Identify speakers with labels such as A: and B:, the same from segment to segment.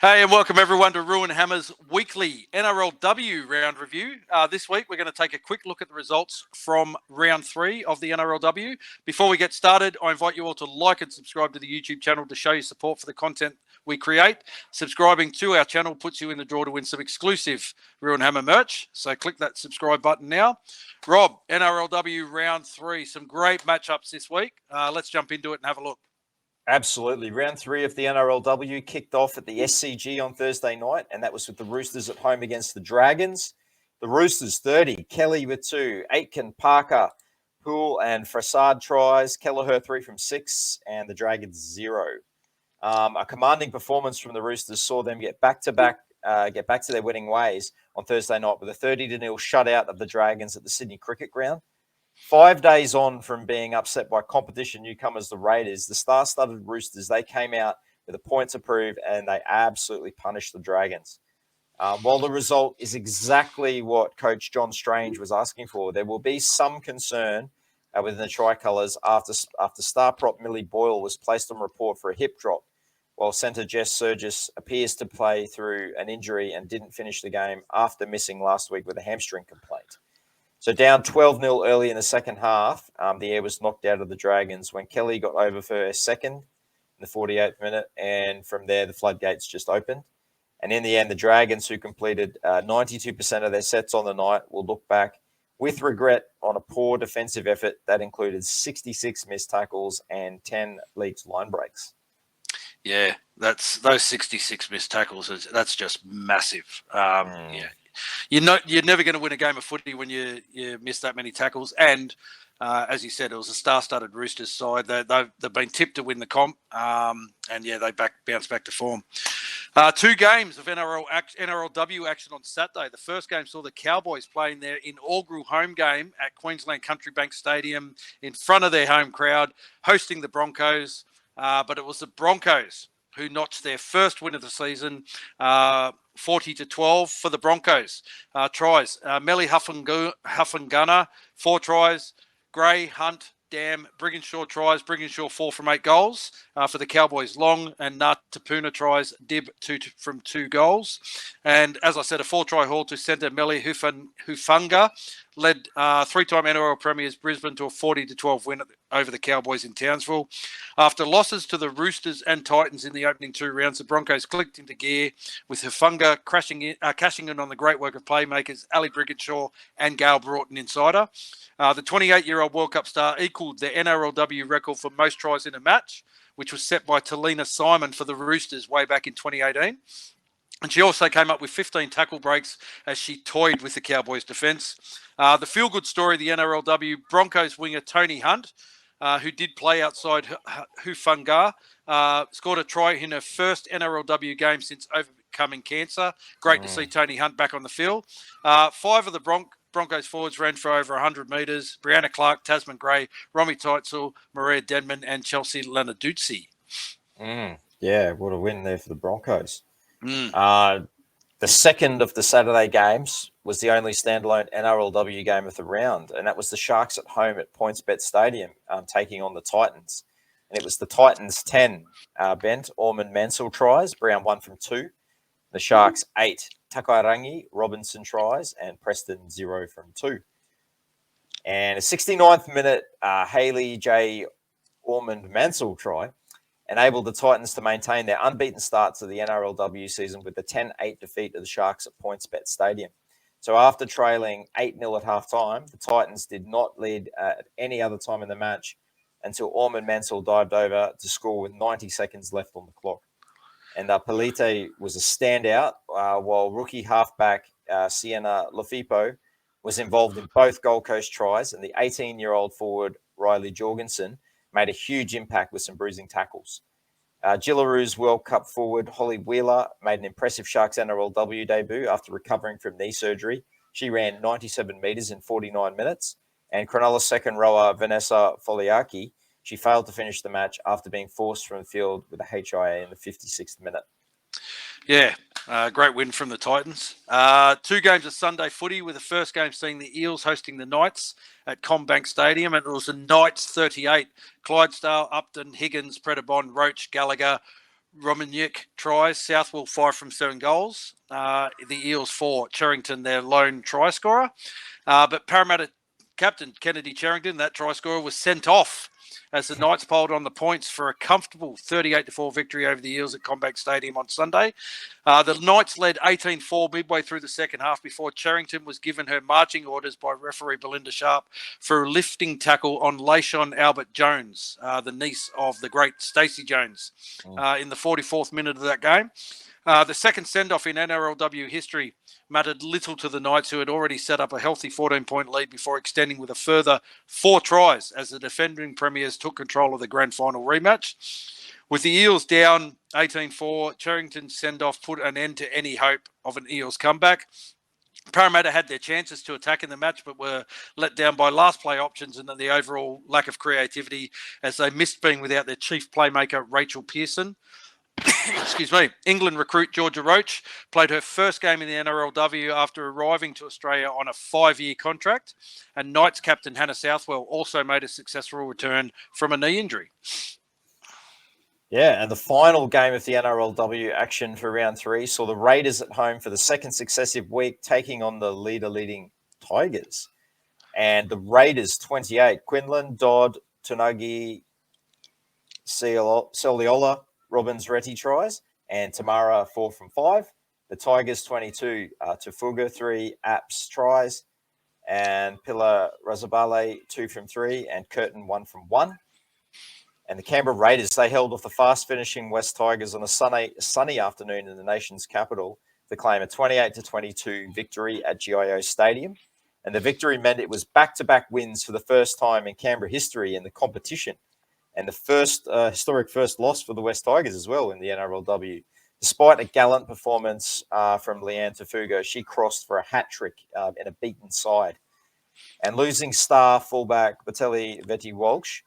A: Hey, and welcome everyone to Roo Hammer's weekly NRLW round review. This week, we're going to take a quick look at the results from round 3 of the NRLW. Before we get started, I invite you all to like and subscribe to the YouTube channel to show your support for the content we create. Subscribing to our channel puts you in the draw to win some exclusive Roo Hammer merch. So click that subscribe button now. Rob, NRLW round 3, some great matchups this week. Let's jump into it and have a look.
B: Absolutely. Round 3 of the NRLW kicked off at the SCG on Thursday night, and that was with the Roosters at home against the Dragons. The Roosters 30, Kelly with 2, Aitken, Parker, Poole and Frassard tries, Kelleher 3 from 6, and the Dragons 0. A commanding performance from the Roosters saw them get back to their winning ways on Thursday night with a 30-0 shutout of the Dragons at the Sydney Cricket Ground. 5 days on from being upset by competition newcomers, the Raiders, the star-studded Roosters, they came out with a point to prove and they absolutely punished the Dragons. While the result is exactly what Coach John Strange was asking for, there will be some concern within the Tricolours after star prop Millie Boyle was placed on report for a hip drop, while centre Jess Surgis appears to play through an injury and didn't finish the game after missing last week with a hamstring complaint. So down 12-0 early in the second half, the air was knocked out of the Dragons when Kelly got over for a second in the 48th minute, and from there the floodgates just opened. And in the end, the Dragons, who completed 92% of their sets on the night, will look back with regret on a poor defensive effort that included 66 missed tackles and 10 leaked line breaks.
A: Yeah, those 66 missed tackles. That's just massive. Yeah. You're never going to win a game of footy when you miss that many tackles. And as you said, it was a star-studded Roosters side. They've been tipped to win the comp, and yeah, they bounced back to form. 2 games of NRLW action on Saturday. The first game saw the Cowboys playing their inaugural home game at Queensland Country Bank Stadium in front of their home crowd, hosting the Broncos. But it was the Broncos who notched their first win of the season, 40-12 for the Broncos. Tries, Melly Huffengana, 4 tries. Gray, Hunt, Dam, Brigginshaw tries. Brigginshaw 4 from 8 goals for the Cowboys. Long and Natapuna tries. Dib 2 from 2 goals. And as I said, a 4-try haul to centre Melly Hufanga led 3-time NRL premiers Brisbane to a 40-12 win over the Cowboys in Townsville. After losses to the Roosters and Titans in the opening 2 rounds, the Broncos clicked into gear with Hufanga cashing in on the great work of playmakers Ali Brigginshaw and Gail Broughton insider. The 28-year-old World Cup star equalled the NRLW record for most tries in a match, which was set by Talina Simon for the Roosters way back in 2018. And she also came up with 15 tackle breaks as she toyed with the Cowboys' defence. The feel-good story of the NRLW, Broncos winger Tony Hunt, who did play outside Hufanga, scored a try in her first NRLW game since overcoming cancer. Great to see Tony Hunt back on the field. 5 of the Broncos forwards ran for over 100 metres. Brianna Clark, Tasman Gray, Romy Teitzel, Maria Denman and Chelsea Lenarduzzi.
B: Yeah, what a win there for the Broncos. The second of the Saturday games was the only standalone NRLW game of the round, and that was the Sharks at home at PointsBet Stadium taking on the Titans. And it was the Titans 10, Bent, Ormond, Mansell tries, Brown 1 from 2. The Sharks 8, Takairangi, Robinson tries, and Preston 0 from 2. And a 69th minute Haley J. Ormond Mansell try enabled the Titans to maintain their unbeaten start to the NRLW season with a 10-8 defeat of the Sharks at PointsBet Stadium. So after trailing 8-0 at halftime, the Titans did not lead at any other time in the match until Ormond Mansell dived over to score with 90 seconds left on the clock. And Polite was a standout, while rookie halfback Sienna Lafipo was involved in both Gold Coast tries, and the 18-year-old forward Riley Jorgensen made a huge impact with some bruising tackles. Gillaroos World Cup forward Holly Wheeler made an impressive Sharks NRLW debut after recovering from knee surgery. She ran 97 metres in 49 minutes. And Cronulla second rower Vanessa Foliaki, she failed to finish the match after being forced from the field with a HIA in the 56th minute.
A: Yeah, great win from the Titans. 2 games of Sunday footy, with the first game seeing the Eels hosting the Knights at CommBank Stadium. And it was the Knights 38. Clydesdale, Upton, Higgins, Predabon, Roach, Gallagher, Romaniuk tries. Southwell 5 from 7 goals. The Eels 4. Cherrington, their lone try scorer. But Parramatta captain Kennedy Cherrington, that try scorer, was sent off as the Knights polled on the points for a comfortable 38-4 victory over the Eels at Combank Stadium on Sunday. The Knights led 18-4 midway through the second half before Cherrington was given her marching orders by referee Belinda Sharp for a lifting tackle on Laishon Albert Jones, the niece of the great Stacey Jones, in the 44th minute of that game. The second send-off in NRLW history mattered little to the Knights, who had already set up a healthy 14-point lead before extending with a further 4 tries as the defending premiers took control of the grand final rematch. With the Eels down 18-4, Cherrington's send-off put an end to any hope of an Eels comeback. Parramatta had their chances to attack in the match, but were let down by last play options and the overall lack of creativity as they missed being without their chief playmaker, Rachel Pearson. Excuse me. England recruit Georgia Roach played her first game in the NRLW after arriving to Australia on a 5-year contract, and Knights captain Hannah Southwell also made a successful return from a knee injury.
B: Yeah, and the final game of the NRLW action for round 3 saw the Raiders at home for the second successive week taking on the leading Tigers. And the Raiders 28, Quinlan, Dodd, Tunagi, Soliola, Robbins, Retty tries, and Tamara 4 from 5. The Tigers 22, Tufuga 3, Apps tries, and Pilla Razabale 2 from 3, and Curtin 1 from 1. And the Canberra Raiders, they held off the fast-finishing West Tigers on a sunny afternoon in the nation's capital to claim a 28-22 victory at GIO Stadium. And the victory meant it was back-to-back wins for the first time in Canberra history in the competition, and the first historic first loss for the West Tigers as well in the NRLW. Despite a gallant performance from Leanne Tafuga, she crossed for a hat-trick in a beaten side. And losing star fullback Batelli Vetti-Walsh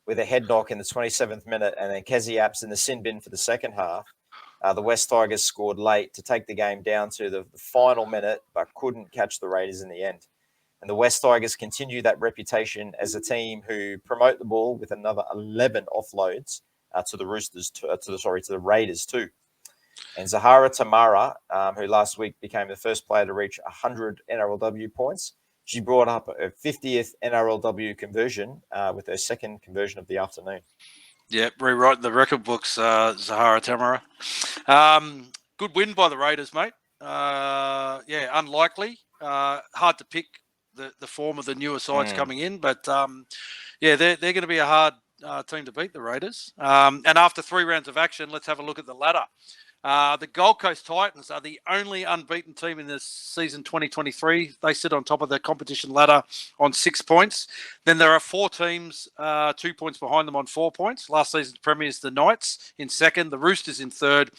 B: with a head knock in the 27th minute and then Kezi Apps in the sin bin for the second half, the West Tigers scored late to take the game down to the final minute, but couldn't catch the Raiders in the end. And the West Tigers continue that reputation as a team who promote the ball with another 11 offloads to the Raiders too. And Zahara Tamara, who last week became the first player to reach 100 NRLW points, she brought up a 50th NRLW conversion with her second conversion of the afternoon.
A: Yeah, rewriting the record books, Zahara Tamara. Good win by the Raiders, mate. Unlikely. Hard to pick the form of the newer sides coming in, but they're going to be a hard team to beat, the Raiders. And after 3 rounds of action, let's have a look at the ladder. The Gold Coast Titans are the only unbeaten team in this season 2023. They sit on top of the competition ladder on 6 points. Then there are 4 teams 2 points behind them on 4 points. Last season's premiers, the Knights, in second, the Roosters in third,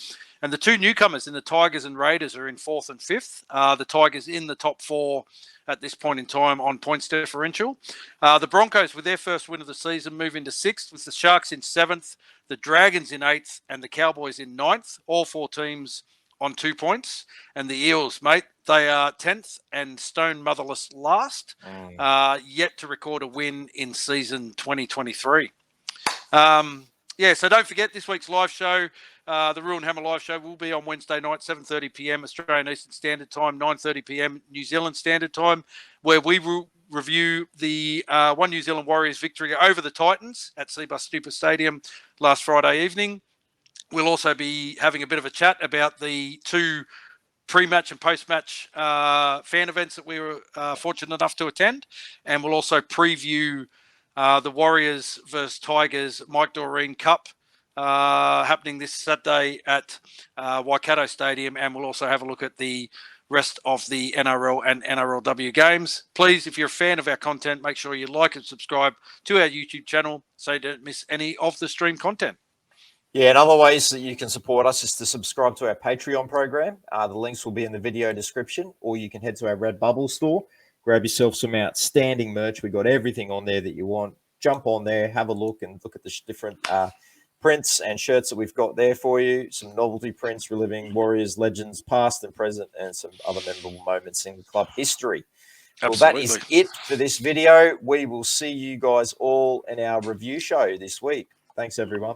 A: and the 2 newcomers in the Tigers and Raiders are in 4th and 5th. The Tigers in the top 4 at this point in time on points differential. The Broncos, with their first win of the season, move into 6th, with the Sharks in 7th, the Dragons in 8th, and the Cowboys in 9th. All 4 teams on 2 points. And the Eels, mate, they are 10th and stone motherless last, yet to record a win in season 2023. So don't forget this week's live show. The Roo Hammer live show will be on Wednesday night, 7:30 p.m. Australian Eastern Standard Time, 9:30 p.m. New Zealand Standard Time, where we will review the One New Zealand Warriors victory over the Titans at Seabus Stupa Stadium last Friday evening. We'll also be having a bit of a chat about the 2 pre-match and post-match fan events that we were fortunate enough to attend, and we'll also preview the Warriors versus Tigers Mike Doreen Cup happening this Saturday at Waikato Stadium, and we'll also have a look at the rest of the NRL and NRLW games. Please, if you're a fan of our content, make sure you like and subscribe to our YouTube channel so you don't miss any of the stream content.
B: Yeah, and other ways that you can support us is to subscribe to our Patreon program. The links will be in the video description, or you can head to our Redbubble store, grab yourself some outstanding merch. We've got everything on there that you want. Jump on there, have a look, and look at the different prints and shirts that we've got there for you. Some novelty prints reliving Warriors legends past and present, and some other memorable moments in club history. Absolutely. Well, that is it for this video. We will see you guys all in our review show this week. Thanks, everyone.